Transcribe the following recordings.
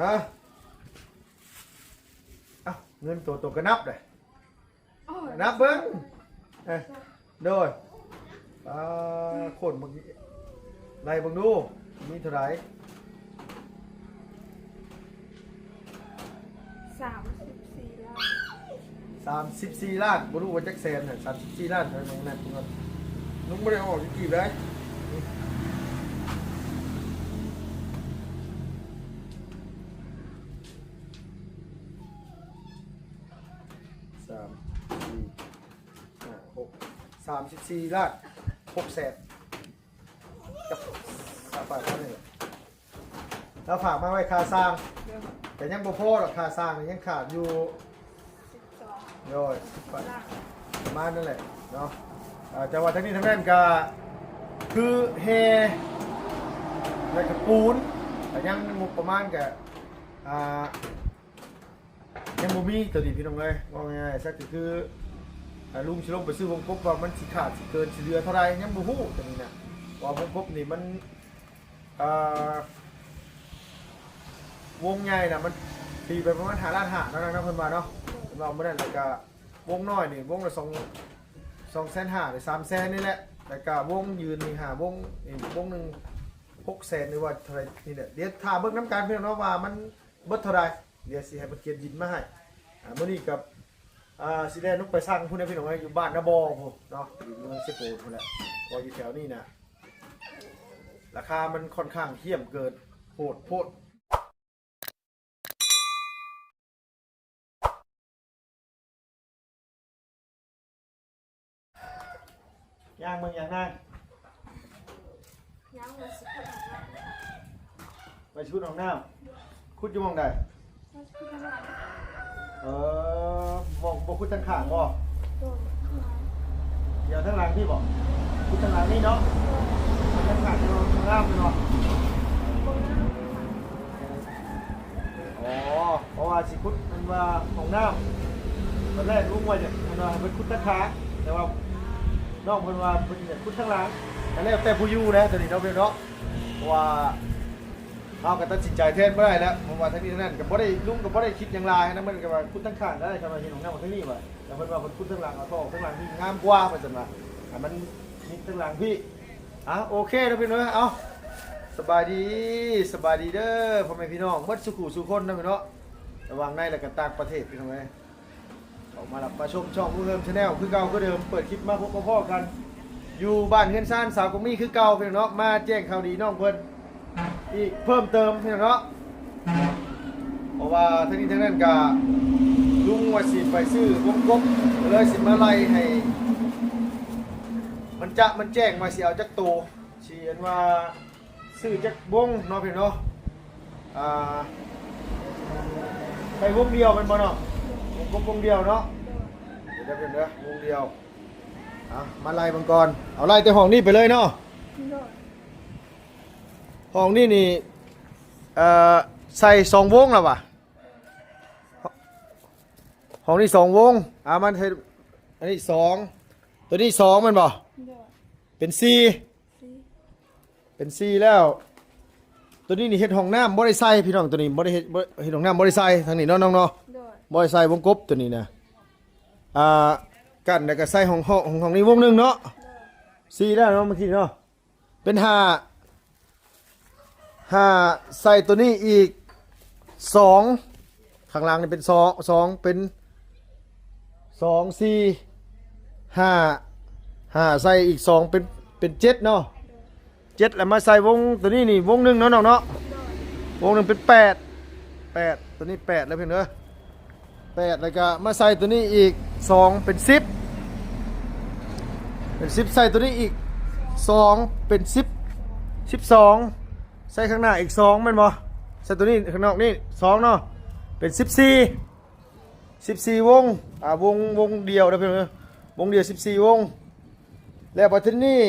ฮะเอาเงินตัวก็นับเลยนับเบิ้งโดยคนบางไรบางดูมีเท่าไหร่34 ล้าน34 ล้านบ่รู้ว่าจักแสนน่ะ34 ล้านเท่านั้นนั่นลุงบ่ได้ออกกี่ได้34 ล้าน6 แสนกับฝากเท่านี้แล้วฝากมาไว้ค่าสร้างแต่ยังบ่พอหรอกค่าสร้างยังขาดอยู่โดยประมาณนั่นแหละเนาะจังหวัดทั้งนี้ทั้งนั้นก็คือเฮแล้วก็ปูนแต่ยังงบประมาณก็ยังบ่มีตัวดีพี่น้องเลยว่าง่ายๆสักคือลุงชิลงไปซื้อวงกบว่ามันสิขาดสิเกินสิเหลือเท่าไรยังบ่ฮู้ตัวนี้นะว่าวงกบนี่มันวงใหญ่นะมันตีไปประมาณ5 ล้าน5แล้วนะเพิ่นว่าเนาะเราไม่ได้แล้วก็วงน้อยนี่วงละ2.5 หรือ3 แสนนี่แหละแล้วก็วงยืนนี่วงอีกวงหนึ่ง6 แสนหรือว่าเท่าไรนี่แหละเดี๋ยวถ้าเบิ่งน้ำการเพื่อนเนาะว่ามันเบิดเท่าไรเดี๋ยวสิให้มันเขียนยินมาให้มื้อนี้กับสิได้นุกไปสร้างพุ่นให้พี่น้องอยู่บ้านนาบอพุ่นเนาะอยู่เมืองเซโปพุ่นแหละพออยู่แถวนี้นะราคามันค่อนข้างเทียมเกินโหดย่างเมืองอย่างนั้นย่างมาสิบล้านไปชุดของน้ำคุดอยู่มองใดมองคุดทั้งข้างบ่เดี๋ยวทั้งหลังพี่บอกคุดทั้งหลังนี่เนาะทั้งข้างเนาะทั้งน้ำเนาะเพราะว่าสิคุดมันว่าของน้ำตอนแรกรู้ว่าจะมันว่าเป็นคุดทั้งขาแต่ว่าน้องเพิ่นว่าเพิ่นจะคุดทั้งหลังแต่แล้วแต่ผู้อยู่นะตอนนี้เราเป็นเนาะว่าเอาก็ตัดสินใจแทนไม่ได้แล้วเพราะว่าทั้งนี้ทั้งนั้นกับบ่ได้ลุงกับบ่ได้คิดอย่างไรนะมันก็ว่าคุดทั้งข้างได้ทำไมเห็นของน้ำทั้งนี้วะแต่เพิ่นว่าเพิ่นคุดทั้งหลังเอาท่อทั้งหลังนี่งามกว่ามันจะมามันนี่ทั้งหลังพี่โอเคนะพี่น้องเอาสบายดีเด้อพ่อแม่พี่น้องเบิดสุขุสุคนนะพี่น้องระวังในและก็ต่างประเทศพี่น้องเอ้ยออกมารับมาชมช่องผู้เริ่มชาแนลคือเก่าก็เดิมเปิดคลิปมาพบกับพ่อกันอยู่บ้านเฮือนซ่านสาวกมีคือเก่าพี่น้องมาแจ้งข่าวดีน้องเพิ่นอีกเพิ่มเติมพี่น้องเนาะเพราะว่าทั้งนี้ทั้งนั้นก็ลุงว่าสิไปซื้อวงกบเลยสิมาไล่ให้มันแจ้งมาสิเอาจักโตเขียนว่าซื้อจักวงเนาะพี่น้องไปวงเดียวมันบ่เนาะวงกบวงเดียวเนาะเดี๋ยวเด้อวงเดียวมาไล่บังกรเอาไล่แต่ห้องนี้ไปเลยเนาะห้องนี่ใส่2 วงแล้ววะห้องนี้2 วงมันใส่อันนี้2ตัวนี้2มันบ่เป็น4แล้วตัวนี้นี่เฮ็ดห้องน้ำบ่ได้ใส่พี่น้องตัวนี้บ่ได้เฮ็ดห้องน้ำบ่ได้ใส่ทางนี้เนาะน้องเนาะบ่ได้ใส่วงกบตัวนี้นะกันแล้วก็ใส่ห้องนี้วงนึงเนาะ4แล้วเนาะเมื่อกี้เนาะเป็น5ใส่ตัวนี้อีก2ข้างล่างนี่เป็น2เป็น2 4 5ใส่อีก2เป็น7เนาะ7แล้วมาใส่วงตัวนี้นี่วงนึงเนาะน้องเนาะวงนึงเป็น8ตัวนี้8แล้วเพิ่นเด้อ8แล้วก็มาใส่ตัวนี้อีก2เป็น10ใส่ตัวนี้อีก2เป็น12ใส่ข้างหน้าอีก2แม่นบ่ใส่ตัวนี้ข้างนอกนี่2เนาะเป็น14วงวงเดียวนะเพื่อนวงเดียว14 วงแล้วพอทีนี้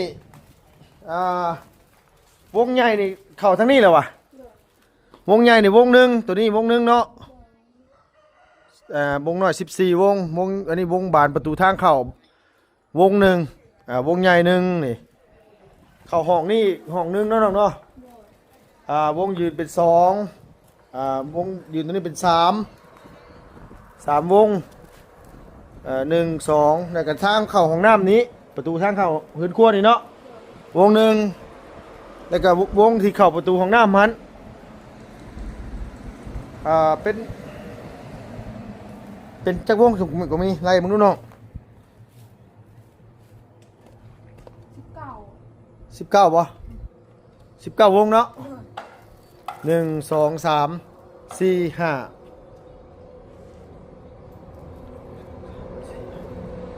วงใหญ่นี่เข้าทางนี้แล้ววะวงใหญ่นี่วงนึงตัวนี้วงนึงเนาะวงน้อย14 วงอันนี้วงบานประตูทางเข้าวงนึงวงใหญ่นึงนี่เข้าห้องนี่ห้องนึงเนาะเนาะวงยืนเป็น2 วงยืนตรงนี้เป็น3วง1 2แล้วก็ทางเข้าห้องน้ำนี้ประตูทางเข้าเฮือนครัวนี่เนาะวงหนึ่งแล้วก็วงที่เข้าประตูห้องน้ำมันเป็นจักวงสุกก็มีไล่มึงดูเนาะ19ป่ะ19วงเนาะ1 2 3 4 5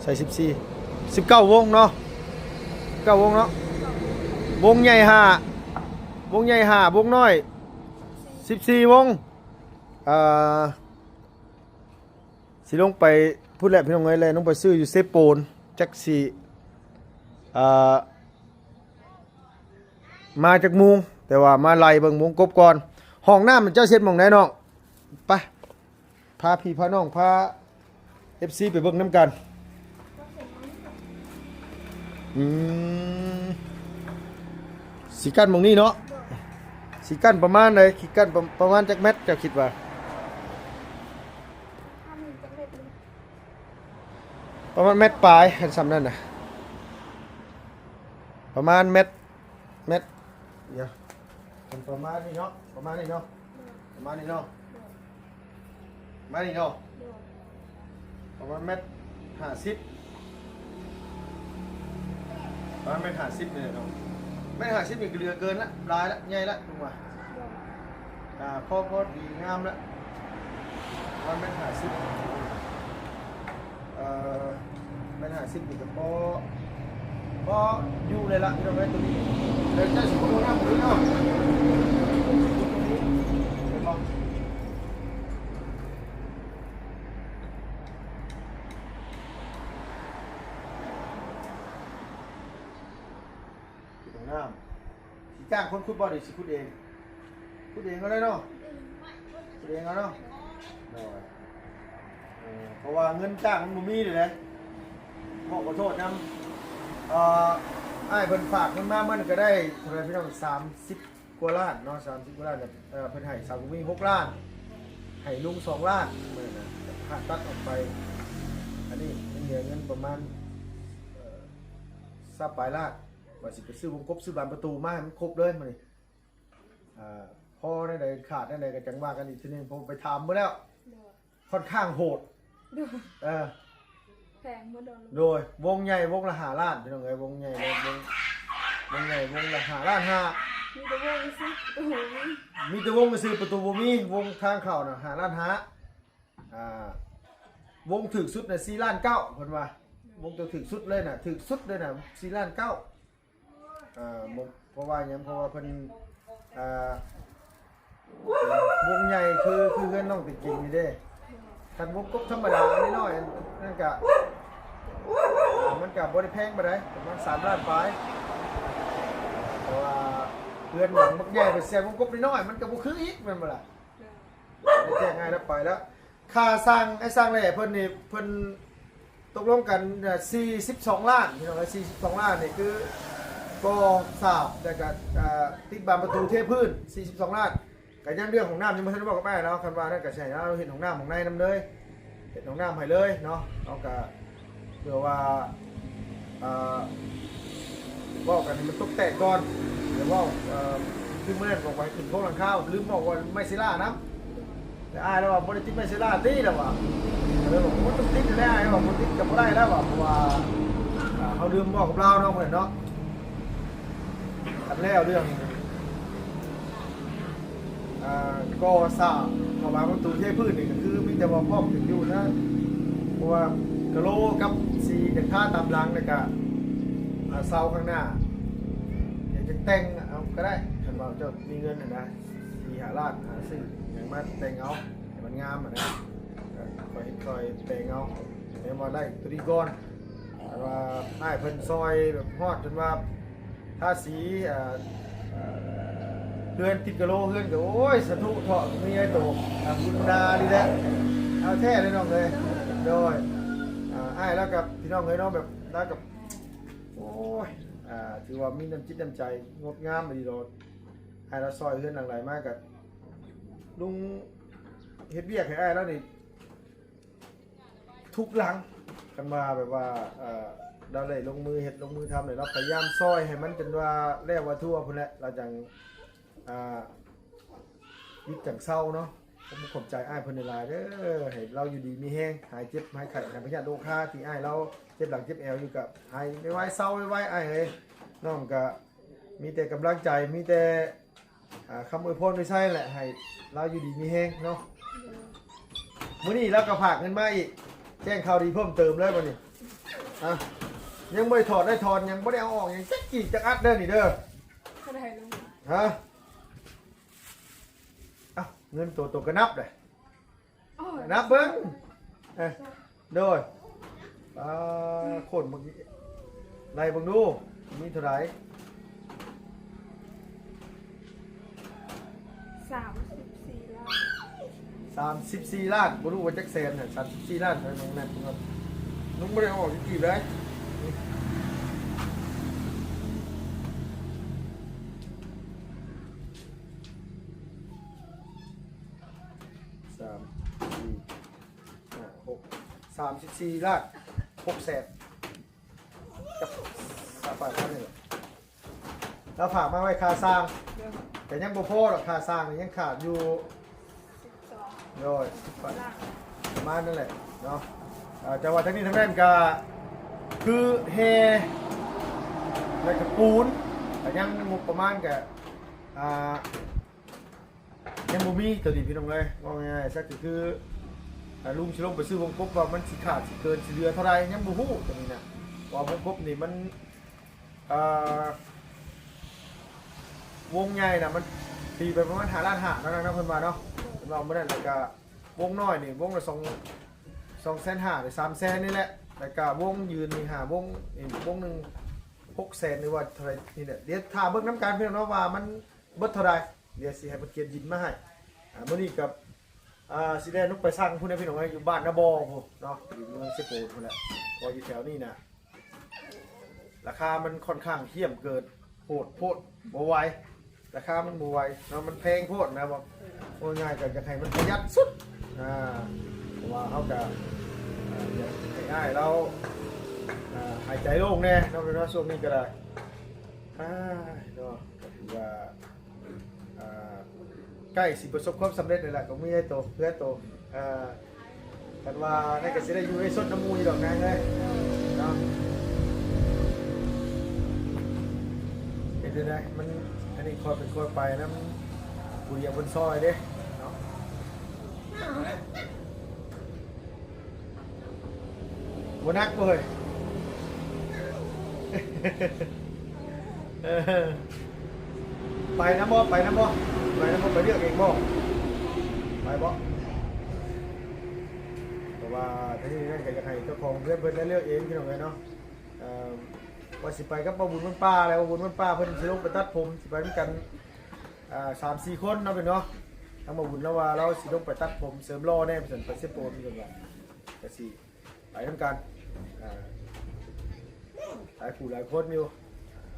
ใส่19วงเนาะ9วงเนาะวงใหญ่5วงใหญ่5วงน้อย14วงสิลงไปพูดแหละพี่น้องเอ้ยเลยลงไปซื้ออยู่เซโปนจักสิมาจากมุงแต่ว่ามาไล่เบิ่งมุงกบก่อนห้องน้ำมันเจ้าเช็ดหม่องไหนน้องไปพาพี่พาน้องพา FC ไปเบิ่งน้ำกันสีกั้นหม่องนี้เนาะสีกั้นประมาณไหนสีกั้นประมาณจักเม็ดเจ้าคิดว่าประมาณเม็ดปลายเห็นซ้ำนั่นน่ะประมาณเม็ดเดี๋ยวประมาณนี้เนาะประมาณนี้เนาะประมาณนี้เนาะประมาณนี้เนาะประมาณเม็ด50ประมาณเม็ด50นี่เนาะเม็ด50นี่ก็เหลือเกินละลายละใหญ่ละถูกป่ะพอดีงามละประมาณเม็ด50เม็ด50นี่ก็พออยู่เลยละที่เราไว้ตรงนี้เดี๋ยวจะสมมติว่าผมเนาะตรงน้ำสีจ้างคนคุดบอลหรือสิคุดเองก็ได้เนาะคุดเองก็เนาะเพราะว่าเงินจ้างมันบ่มีเลยนะขอโทษนะไอ้เพิ่นฝากเงินมามันก็ได้เท่าไหร่พี่น้อง30กว่าล้านเนาะ30กว่าล้านเนี่ยเพิ่นให้สาวมี6ล้านให้ลุง2ล้านมื้อน่ะค่าตัดออกไปอันนี้เหลือเงินประมาณ20ปลายล้านว่าสิไปซื้อวงกบซื้อบานประตูมาให้มันครบเลยมื้อนี้พอได้ใดขาดได้ใดก็จังว่ากันอีกทีนึงผมไปถามมาแล้วค่อนข้างโหดแพงเมื่อโดนโดยวงใหญ่วงละ5ล้านพี่น้องเอ้ยวงใหญ่วงใหญ่วงละ5ล้าน5มีแต่วงซื้อประตูบ่มีวงทางเข้าน่ะ5ล้าน5วงถึกสุดน่ะ4ล้าน9เพิ่นว่าวงตัวถึกสุดเลยน่ะถึกสุดเลยน่ะ4ล้าน9เพราะว่าหยังเพราะว่าเพิ่นวงใหญ่คือเงินน้องติดจริงนี่เด้คันวงกบธรรมดาน้อยๆนั่นก็มันก็บ่ได้แพงปานใดประมาณ3ล้านปลายเพราะว่าเงินหลังบักใหญ่ไปเสียวงกบน้อยๆมันก็บ่คืออีกแม่นบ่ล่ะได้แจ้งง่ายแล้วไปแล้วค่าสร้างแหล่เพิ่นนี่เพิ่นตกลงกัน42ล้านพี่น้อง42ล้านนี่คือก็ทราบแล้วก็ติดบานประตูเทพื้น42ล้านก็ยังเรื่องของน้ำยังบ่ทันได้บอกกับแม่เนาะคันว่านั่นก็ใช่เนาะเราเห็นของน้ำของในน้ำเลยเห็นของน้ำให้เลยเนาะเอาก็เพื่อว่าบอกกันให้มันตกแต่งก่อนเดี๋ยวว่าคือเมื่อนั้นบอกไว้ถึงพวกหลังข้าวลืมบอกว่าไม่ซิล่านะแต่อ้ายแล้วว่าบริติไม่ซิล่าตีแล้วว่าเลยบอกว่าต้องติดแล้วอ้ายบอกว่าติดกับบ่ได้แล้วว่าเพราะว่าเขาลืมบอกกับเราเนาะเหมือนเนาะอันแล้วเรื่องก็ทราบเข้ามาประตูเทพื้นนี่ก็คือมีแต่ว่าพ่อถึงอยู่นะเพราะว่ากะโลกับสีกันท่าตามหลังนี่ก็เสาข้างหน้าอยากจะแต่งเอาก็ได้คันว่าจะมีเงินนะ4-5 ล้านซื้ออย่างมาแต่งเอาให้มันงามนะคอยแต่งเอาเดี๋ยวมาไล่ตัวนี้ก่อนแต่ว่าให้เพิ่นซอยแบบฮอดจนว่าถ้าสีเพื่อนติดกะโลเพื่อนก็โอ้ยสะทุเถาะมีไอ้โตคุณดาดีแหละเอาแท้เลยน้องเลยโดยอ้ายแล้วกับพี่น้องเลยน้องแบบแล้วกับโอ้ยถือว่ามีน้ำจิตน้ำใจงดงามดีโดดให้เราซอยเพื่อนหลังไหลมากกับ ลุงเฮ็ดเวียกให้อ้ายแล้วนี่ทุกหลังกันมาแบบว่าเราได้ลงมือเฮ็ดลงมือทำเลยเราพยายามซอยให้มันจนว่าแล้วว่าทั่วพุ่นแหละเราจังยึดจังเศร้าเนาะผมขอบใจอ้ายเพิ่นหลายเด้อให้เราอยู่ดีมีแห้งหายเจ็บหายไข้หายพยาธิโรคาที่อ้ายเราเจ็บหลังเจ็บแอวอยู่กับหายไม่ไหวเศร้าไม่ไหวอ้ายเอ้ยน้องก็มีแต่กำลังใจมีแต่คำอวยพรไม่ใช่แหละให้เราอยู่ดีมีแห้งเนาะมื้อนี้เราก็ฝากเงินมาอีกแจ้งข่าวดีเพิ่มเติมเลยวันนี้ยังไม่ถอดได้ถอนยังไม่ได้เอาออกยังจักกี่จักอัดเด้อนี่เด้อ ก็ได้ลุง ฮะเงินตัวกระนับเลย โอ้ย นับเบิ้งโดยโคตรเมื่อกี้ไล่เบิ่งดูมีเท่าไหร่ 34 ล้าน 34 ล้านบ่รู้ว่าจักแสนน่ะ34 ล้านเท่านั้นแม่นครับลุงบ่ได้เอาออกกี่เลย34 ล้าน6แสนกับฝากเท่านี้แล้วฝากมาไว้ค่าสร้าง เดือน แต่ยังบ่พอหรอกค่าสร้างนี่ยังขาดอยู่ 12 โดย ล้าน ประมาณนั่นแหละเนาะจังหวัดทั้งนี้ทั้งนั้นก็คือเฮแล้วก็ปูนแต่ยังงบประมาณก็ยังบ่มีตัวนี้พี่น้องเลยว่าง่ายๆซะก็คือลุงสิลงไปซื้อวงกบว่ามันสิขาดสิเกินสิเหลือเท่าไหร่ยังบ่ฮู้ตัวนี้นะว่าวงกบนี่มันวงใหญ่น่ะมันตีไปประมาณ5 ล้าน5นะเพิ่นว่าเนาะเราบ่ได้แล้วก็วงน้อยนี่วงละ2.5 หรือ300,000นี่แหละแล้วก็วงยืนนี่5วงอีกวงนึง600,000หรือว่าเท่าไหร่นี่แหละเดี๋ยวถ้าเบิ่งน้ำการเพิ่นเนาะว่ามันเบิดเท่าไหร่เดี๋ยวสิให้เพิ่นเขียนยินมาให้มื้อนี้กับสิได้นุกไปสร้างพุ่นให้พี่น้องอยู่บ้านนาบอพุ่นเนาะอยู่เมืองเซโปพุ่นแหละพออยู่แถวนี้น่ะราคามันค่อนข้างเทียมเกินโพดบ่ไหวราคามันบ่ไหวเนาะมันแพงโพดนะบอกว่าง่ายก็อยากให้มันประหยัดสุดเพราะว่าเฮาก็อยากให้ง่ายเราหายใจโล่งแน่เนาะเป็นว่าช่วงนี้ก็ได้เนาะถือว่าใกล้สิประสบความสำเร็จเลยแหละก็มีให้โตเพื่อโตกันว่าในก็สิได้อยู่ในสดน้ำมูอยู่ดอกนางเลยเนาะเห็นได้มันอันนี้คอยเป็นคอยไปนะมันคุยกับบนซอยเด้เนาะบนักเลยไปน้ำบ่ไปน้ำบ่ไปน้ำบ่ไปเลือกเองบ่ไปบ่เพราะว่าที่นี่นั่นก็จะให้เจ้าของเพื่อนได้เลือกเองพี่น้องเลยเนาะว่าสิไปกับบ่บุญมันป้าแล้วบ่บุญมันป้าเพิ่นสิลงไปตัดผมสิไปด้วยกัน3-4 คนเนาะเป็นเนาะทั้งบ่บุญแล้วว่าเราสิลงไปตัดผมเสริมรอแน่เพิ่นไปเซโปนเพิ่นว่าก็สิไปนำกันหลายผู้หลายคนอยู่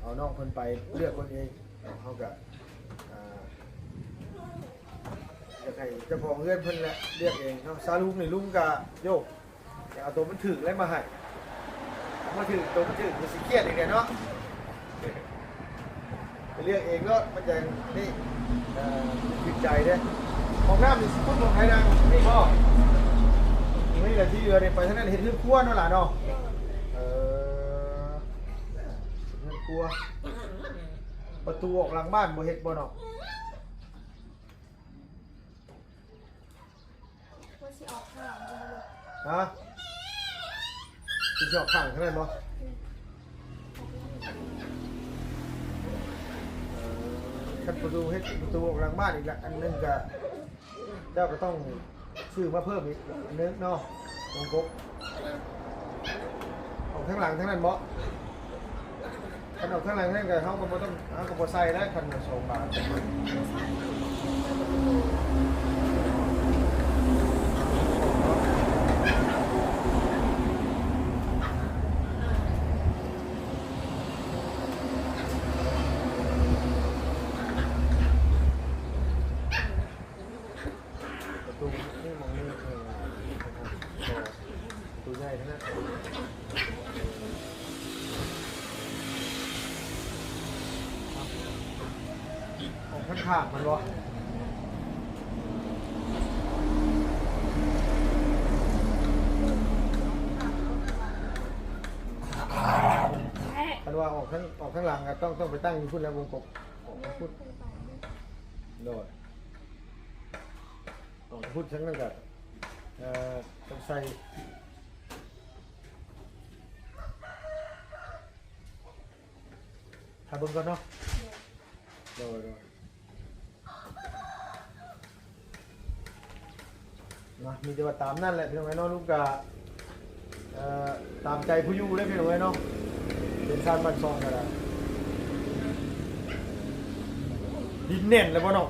เอาน้องเพิ่นไปเลือกคนเองเฮาก็อยากให้เจ้าของเรือนเพิ่นแหละเรียกเองเนาะซาลุงนี่ลุงก็โยกอย่าเอาตัวมันถึกแล้วมาให้มาถึกตัวมันถึกมันสิเครียดอีกเนาะไปเรียกเองก็มันจะนี่จิตใจเด้ของน้ำนี่พุ่งลงให้ดังนี่พ่อนี่แหละที่เรือเนี่ยไปทางนั้นเห็นเรื่องครัวเนาะล่ะเนาะเรื่องครัวประตูออกหลังบ้านบ่เฮ็ดบ่เนาะ ว่าสิออกข้างหลังจะเลย ฮะคุณชอบขังเท่านั้นบ่ขั้นประตูเฮ็ดประตูออกหลังบ้านอีกละอันนึงก็เจ้าก็ต้องซื้อมาเพิ่มอีกอันนึงเนาะวงกบออกข้างหลังทั้งนั้นบ่คันออกข้างหลังนั่นก็เฮาก็บ่ต้องเฮาก็บ่ใส่แล้วคัน2 บาท ตูนี่มองนี่ตูใหญ่ทั้งนั้นของข้างขาดมันวะคันว่าออกข้างหลังก็ต้องไปตั้งอยู่พุ่นแล้ววงกบออกพุ่นโดดออกพุ่นทั้งนั้นก็ต้องใส่ถ้าเบิ่งก่อนเนาะโดดนะมีแต่ว่าตามนั่นแหละพี่น้องไอ้น้องลูกกะตามใจผู้อยู่เลยพี่น้องไอ้น้องเป็นชาติบ้านซองกันแล้วดินเน่นเลยบ่น้อง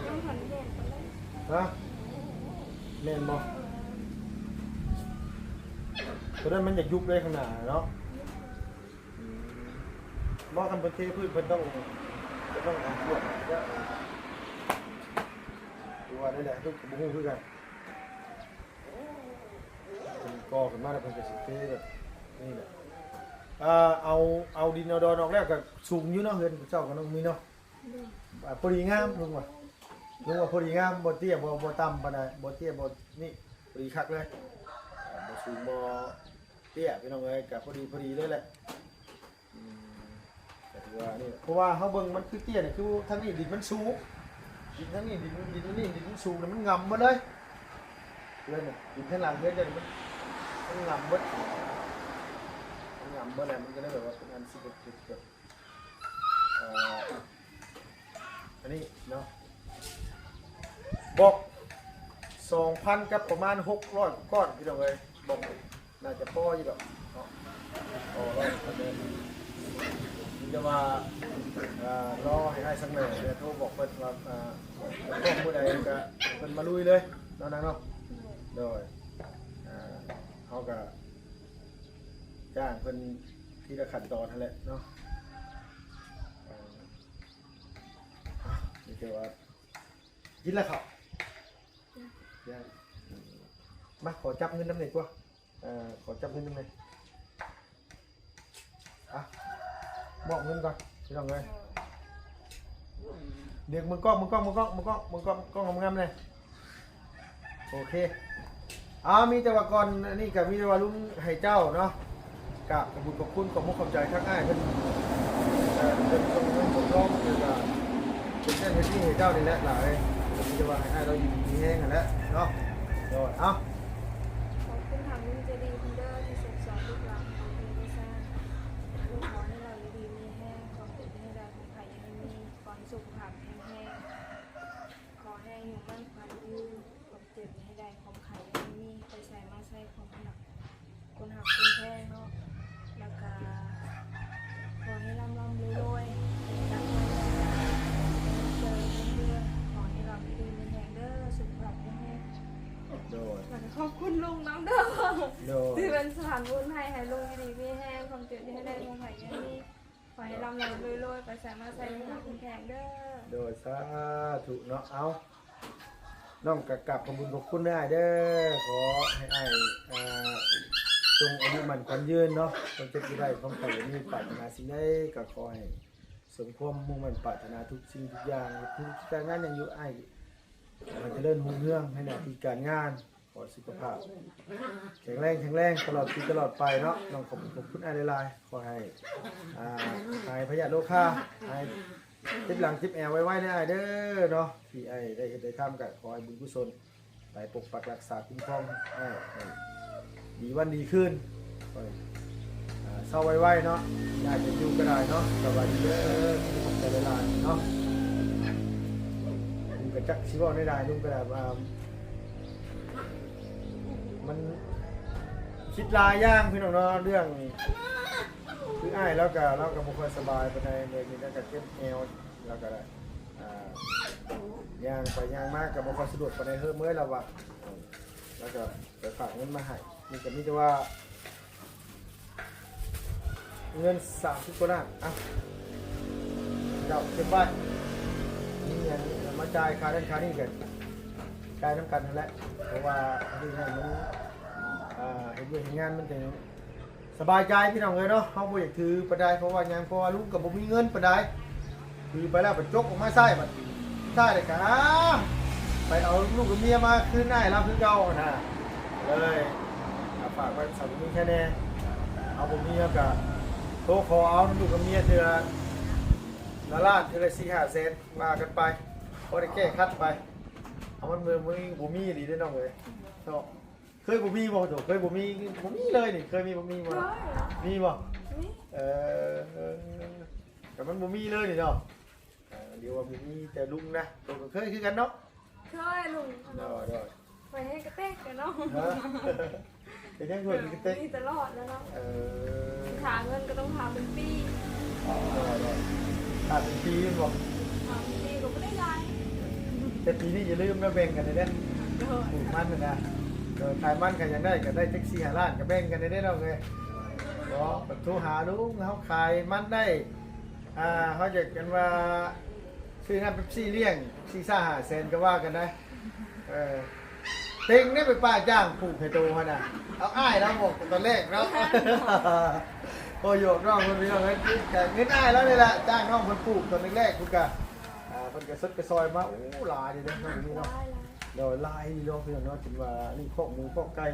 ต้องหันเด่นไปเลย ฮะเน่นบ่เพราะนั้นมันอยากยุบเลยข้างหน้าเนาะบ่ทำประเทศพืชเพิ่นต้องเอาพวกดูว่าได้แหละทุกบุ้งคือกันเป็นกอขึ้นมาแล้วเพิ่นก็สิเทแบบนี่แหละเอาดินเอาดอนออกแล้วก็สูงอยู่เนาะเฮือนเจ้าก็ต้องมีเนาะพอดีงามลุงว่าพอดีงามบ่เตี้ยบ่ต่ำปานใดบ่เตี้ยบ่นี่พอดีคักเลยบ่สูงบ่เตี้ยพี่น้องเอ้ยก็พอดีเลยแหละแต่ถือว่านี่เพราะว่าเฮาเบิ่งมันคือเตี้ยนี่คือทางนี้ดินมันสูงดินทางนี้ดินมันสูงแล้วมันงำหมดเลยเลยน่ะดินข้างหลังเฮือนเดี๋ยวมันงำหมดอะไรมันก็ได้แบบว่าเป็นอันสิบเกือบอันนี้เนาะบอก 2,000 กับประมาณ600ก้อนพี่น้องเลยบอกน่าจะพออยู่ดอกเนาะพอแล้วก็เดินนี่จะมารอให้ได้สักหน่อยเดี๋ยวโทรบอกเพิ่นว่าพวกผู้ใดก็เพิ่นมาลุยเลยเนาะเนาะโดยเขาก็จ้างเพิ่นที่ละขั้นตอนนั่นแหละเนาะนี่คือว่ากินแล้วครับมาขอจับเงินน้ำหน่อยกว่าขอจับเงินน้ำหน่อยมอบเงินก่อนพี่น้องเลยเดี๋ยวมึงกล้องงามๆเลยโอเคมีแต่ว่าก่อนนี่กับมีแต่ว่าลุงให้เจ้าเนาะกับบุญขอบคุณขอบมุขขอบใจทั้งง่ายเพิ่นตรงนั้นตรงร้องคือว่าเป็นเส้นที่ให้เจ้านี่แหละหลายมีแต่ว่าให้เราอยู่ดีแห้งกันแล้วเนาะโดยขอบคุณทางลุงเจดีคุณเดอร์ที่ส่งสอนลูกหลานของเดซ่าลูกขอให้เราอยู่ดีมีแห้งความเป็นให้ได้ของไข่ยังมีขอให้สุขภาพแข็งแรงขอให้อยู่มั่นขวัญยืนความเจ็บให้ได้ของไข่ยังมีไปใส่มาใส่ของหนักคนหักคนแท้เนาะแล้วก็ขอให้ร่ำรวยๆตั้งใจเจอเพื่อนขอให้เราอยู่ดีมีแห้งเด้อสุขภาพแข็งแรง โดย ขอบคุณลุงน้องเด้อที่เป็นสถานบุญให้ลุงดีมีแห้งความเจ็บที่ให้ได้ของไผ่ยังมีขอให้ร่ำรวยๆไปใส่มาใส่ในหัวคุณแพงเด้อโดยสาธุเนาะเอาน้องกลับขอบคุณขอบคุณได้เด้อขอให้ไอ้จงอายุมันขวัญยืนเนาะจงเจ็บที่ได้ความไข่มีปรารถนาสิ่งใดก็ขอให้สมความมุ่งมั่นปรารถนาทุกสิ่งทุกอย่างทุกการงานยังอยู่ไอ้มันจะเริ่มมุ่งเรื่องให้หน้าที่การงานขอสุขภาพแข็งแรงตลอดปีตลอดไปเนาะน้องขอบคุณไอ้หลายๆขอให้หายพยาธิโรคาหายเจ็บหลังเจ็บแอวไว้ได้เด้อเนาะที่ไอ้ได้ทำกับขอให้บุญกุศลไปปกปักรักษาคุ้มครองให้ดีวันดีขึ้นเศร้าไว้เนาะอยากจะอยู่ก็ได้เนาะสบายดีเด้อขอบใจหลายๆเนาะลุงกระจักชิวไม่ได้ลุงกระดาษมันคิดลายย่างพี่น้องเนาะเรื่องคืออ้ายแล้วก็บุคคลสบายไปในนี้แล้วก็เจ็บแอวแล้วก็ได้ย่างไปย่างมากกับบุคคลสะดวกไปในเมื่อเราว่าแล้วก็ไปฝากเงินมาให้มีแต่มีแต่ว่าเงิน30 กว่าล้านเจ้าเก็บไว้นี่อย่างมาจ่ายค่าเล่นค่านี่กัน กายน้ำกันนั่นแหละเพราะว่าที่นั่นมันเห็นด้วยเห็นงานมันจะสบายใจพี่น้องเลยเนาะเขาบ่อยากถือประดายเพราะว่ายังเพราะว่าลูกกับบ่มีเงินประดายถือไปแล้วไปจกออกมาใส่บัดใส่เลยครับไปเอาลูกกับเมียมาคืนหน้ารับคือเก่านะเลยฝากไว้สำหรับมีแค่นี้เอาบ่มีแล้วก็โทรขอเอาลูกกับเมียเทื่อละล้านเทื่อละ4-5 แสนมากันไปพอได้แก้คัดไปเอามันมือบ่มีดีได้น้องเลยเนาะเคยบ่มีบ่โตเคยบ่มีเลยนี่เคยมีบ่มีบ่มีบ่แต่มันบ่มีเลยนี่เนาะเดี๋ยวว่ามีแต่ลุงนะตัวก็เคยคือกันเนาะ เคยลุง เนาะ ไปให้กระเตกกันเนาะ เป็นยังคนกระเต๊ก มีตลอดแล้วเนาะหาเงินก็ต้องหาเป็นปี ขาดเป็นปีบอก หาเป็นปีก็ไม่ได้ราย แต่ปีนี้อย่าลืมนะแบ่งกันเลยนะปลูกมันนะขายมันกันยังได้ก็ได้แท็กซี่5 ล้านก็แบ่งกันได้เนาะเลยเนาะปัดโทรหาลุงเขาขายมันได้เขาจะกันว่าซื้อน้ำเป๊ปซี่เลี้ยง4-5 แสนก็ว่ากันได้เต็งเนี่ยไปป้าจ้างปลูกไฮโตเขาน่ะเอาอ้ายแล้วบอกตอนแรกเนาะโอ้ยกน้องคนนี้น้องเงินอ้ายแล้วนี่แหละจ้างน้องคนปลูกตอนแรกๆคุณกะคนกระซดกระซอยมาโอ้ลายเลยน้องนี่เนาะเดี๋ยวลายเนาะเพื่อนเนาะถึงว่านี่ข้อหมูข้อไก่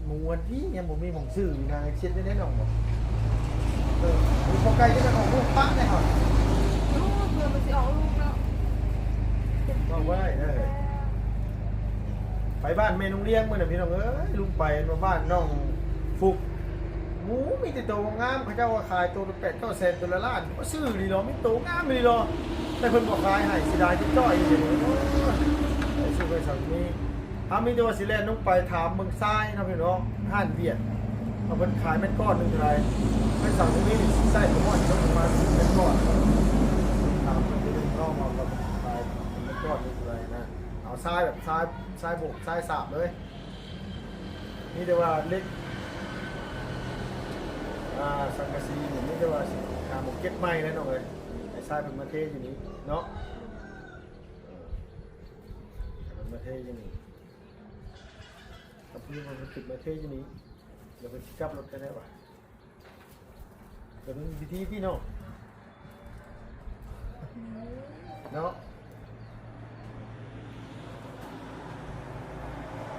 หมูวันที่เนี่ยหมูมีหมูซื่อนะเช็ดได้แน่นอนบอกหมูข้อไก่ก็จะของลูกปั้นได้เหรอ ลูกเพื่อมันจะออกลูกแล้ว บอกว่าได้ไปบ้านเมนูเลี้ยงเมื่อไหร่พี่น้องเอ้ยลุงไปมาบ้านน้องฟุกหมูมีแต่ตัวงามเขาเจ้าว่าขายตัวละ8-9 แสนตัวละล้านก็ซื้อดีหรอมีตัวงามดีหรอแต่เพิ่นบอกขายให้สิได้ที่จ้อยอยู่ไอ้ซื้อไปสั่งนี้มีแต่ว่าสิแลนลงไปถามเมืองซ้ายนะพี่น้องห้านเวียดเอาเพิ่นขายเป็นก้อนนึงเท่าไหร่ไปสั่งตรงนี้นี่ใส่ตัวมันต้องประมาณเป็นก้อนถามเพิ่นที่น้องเอาแบบขายเป็นก้อนนึงเท่าไหร่นะเอาทรายแบบทรายบกทรายสาบเลยนี่แต่ว่าเล็กสังกะสีนี่แต่ว่าหมกเก็ตไม้แล้วน้องเลยไอ้ทรายเป็นมาเทอยู่นี้เนาะเป็นมาเทอยู่นี้กับพี่มันติดมาเทอยู่นี้เดี๋ยวไปชิกับรถกันได้ป่ะเป็นวิธีพี่น้องเนาะ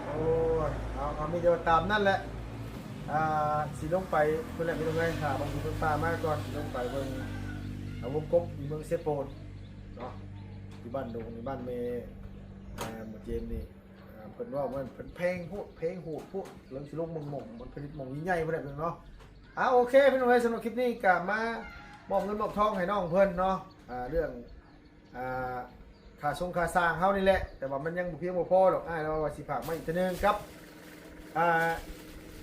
โอ้เอามีเดียวตามนั่นแหละสีลงไปเพื่อนแหละไม่ต้องไงค่ะบางทีเพิ่นปลามากก่อนลงไปเบิ่งเอาวงกบอยู่เมืองเซโปนเนาะที่บ้านดงในบ้านเมย์หมดเจนนี่เพิ่นว่ามันเพิ่นเพลงโหดพวกเรื่องสิลงมงมันผลิตมงยิ่งใหญ่เพิ่นได้เพิ่นเนาะโอเคพี่น้องเอ้ยสำหรับคลิปนี้ก็มามอบเงินมอบทองให้น้องเพิ่นเนาะเรื่องค่าค่าสร้างเฮานี่แหละแต่ว่ามันยังบ่เพียงบ่พอหรอกแล้วว่าสิฝากมาอีกทีนึงครับ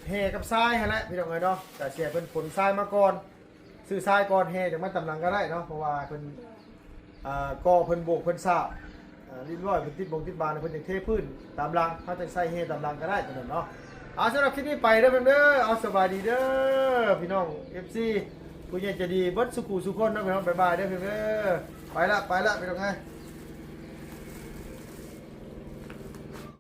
เฮกับทรายฮะแหละพี่น้องเอ้ยเนาะแต่เสียเพิ่นขนทรายมาก่อนซื้อทรายก่อนเฮจากมันตำลังก็ได้เนาะเพราะว่าเพิ่นก่อเพิ่นโบกเพิ่นสาบเรียบร้อยเพิ่นติดติดบานเพิ่นจังเทพื้นตามรังถ้าจะใส่เฮตามรังก็ได้ตัวนั้นเนาะสำหรับคลิปนี้ไปเด้อเพิ่นเด้อเอาสบายดีเด้อพี่น้อง FC ผู้ใหญ่ใจดีเบิดสุขุสุขคนเนาะพี่น้องบ๊ายบายเด้อเพิ่นเด้อไปละพี่น้องเอ้ย